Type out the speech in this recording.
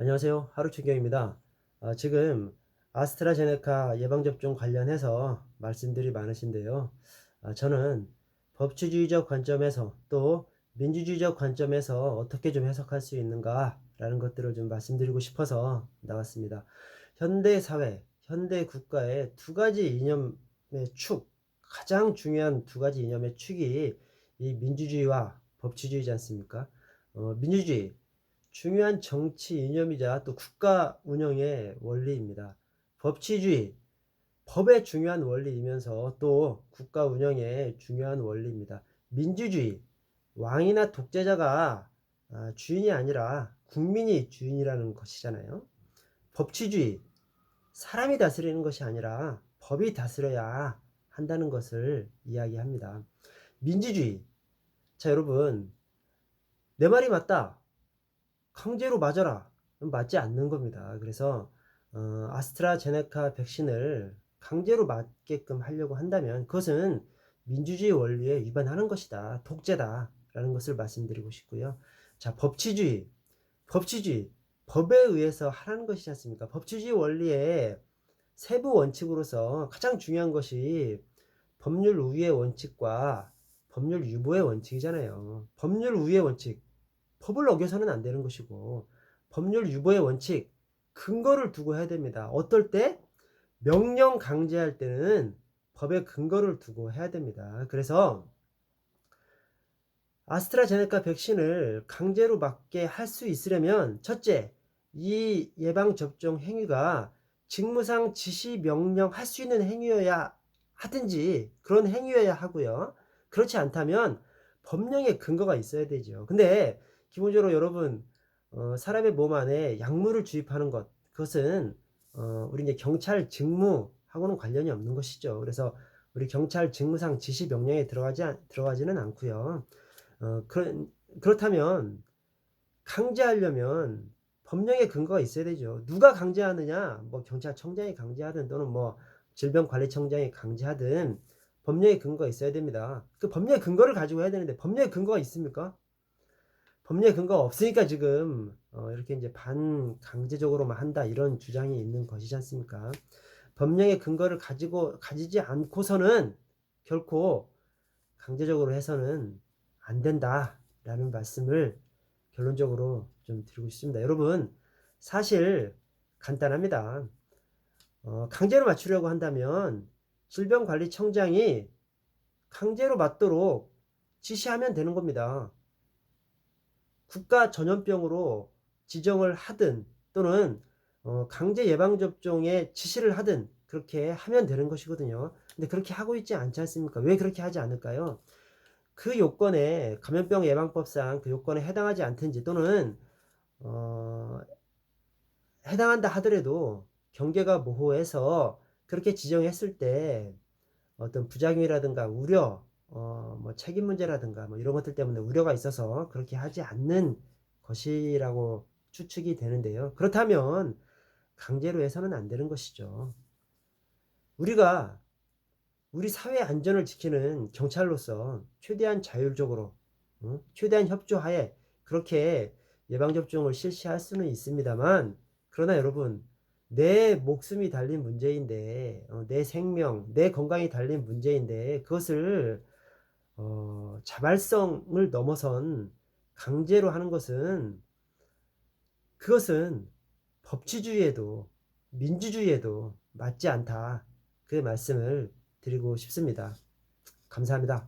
안녕하세요. 하루충경입니다. 지금 아스트라제네카 예방접종 관련해서 말씀들이 많으신데요. 저는 법치주의적 관점에서 또 민주주의적 관점에서 어떻게 좀 해석할 수 있는가라는 것들을 좀 말씀드리고 싶어서 나왔습니다. 현대 사회, 현대 국가의 두 가지 이념의 축, 가장 중요한 두 가지 이념의 축이 이 민주주의와 법치주의지 않습니까? 민주주의, 중요한 정치 이념이자 또 국가 운영의 원리입니다. 법치주의, 법의 중요한 원리이면서 또 국가 운영의 중요한 원리입니다. 민주주의, 왕이나 독재자가 주인이 아니라 국민이 주인이라는 것이잖아요. 법치주의, 사람이 다스리는 것이 아니라 법이 다스려야 한다는 것을 이야기합니다. 민주주의, 자 여러분, 내 말이 맞다, 강제로 맞아라, 맞지 않는 겁니다. 그래서 아스트라제네카 백신을 강제로 맞게끔 하려고 한다면 그것은 민주주의 원리에 위반하는 것이다, 독재다 라는 것을 말씀드리고 싶고요. 자, 법치주의, 법에 의해서 하라는 것이지 않습니까? 법치주의 원리의 세부 원칙으로서 가장 중요한 것이 법률 우위의 원칙과 법률 유보의 원칙이잖아요. 법률 우위의 원칙, 법을 어겨서는 안 되는 것이고, 법률 유보의 원칙, 근거를 두고 해야 됩니다. 어떨 때? 명령 강제할 때는 법의 근거를 두고 해야 됩니다. 그래서 아스트라제네카 백신을 강제로 맞게 할 수 있으려면 첫째, 이 예방접종 행위가 직무상 지시 명령 할 수 있는 행위여야 하든지 그런 행위여야 하고요. 그렇지 않다면 법령의 근거가 있어야 되죠. 근데 기본적으로 여러분, 사람의 몸 안에 약물을 주입하는 것, 그것은 우리 이제 경찰 직무하고는 관련이 없는 것이죠. 그래서 우리 경찰 직무상 지시 명령에 들어가지는 않고요. 그렇다면 강제하려면 법령의 근거가 있어야 되죠. 누가 강제하느냐? 뭐 경찰청장이 강제하든 또는 뭐 질병관리청장이 강제하든 법령의 근거가 있어야 됩니다. 그 법령의 근거를 가지고 해야 되는데 법령의 근거가 있습니까? 법령의 근거가 없으니까 지금 이렇게 이제 반강제적으로만 한다 이런 주장이 있는 것이지 않습니까? 법령의 근거를 가지지 않고서는 결코 강제적으로 해서는 안 된다라는 말씀을 결론적으로 좀 드리고 싶습니다. 여러분, 사실 간단합니다. 강제로 맞추려고 한다면 질병관리청장이 강제로 맞도록 지시하면 되는 겁니다. 국가 전염병으로 지정을 하든 또는 강제 예방접종에 지시를 하든 그렇게 하면 되는 것이거든요. 근데 그렇게 하고 있지 않지 않습니까? 왜 그렇게 하지 않을까요? 그 요건에 감염병 예방법상 그 요건에 해당하지 않든지 또는 어, 해당한다 하더라도 경계가 모호해서 그렇게 지정했을 때 어떤 부작용이라든가 우려, 뭐 책임 문제라든가 뭐 이런 것들 때문에 우려가 있어서 그렇게 하지 않는 것이라고 추측이 되는데요. 그렇다면 강제로 해서는 안 되는 것이죠. 우리가 우리 사회 안전을 지키는 경찰로서 최대한 자율적으로, 최대한 협조하에 그렇게 예방접종을 실시할 수는 있습니다만, 그러나 여러분, 내 목숨이 달린 문제인데, 내 생명, 내 건강이 달린 문제인데, 그것을, 자발성을 넘어선 강제로 하는 것은, 그것은 법치주의에도, 민주주의에도 맞지 않다. 그 말씀을 드리고 싶습니다. 감사합니다.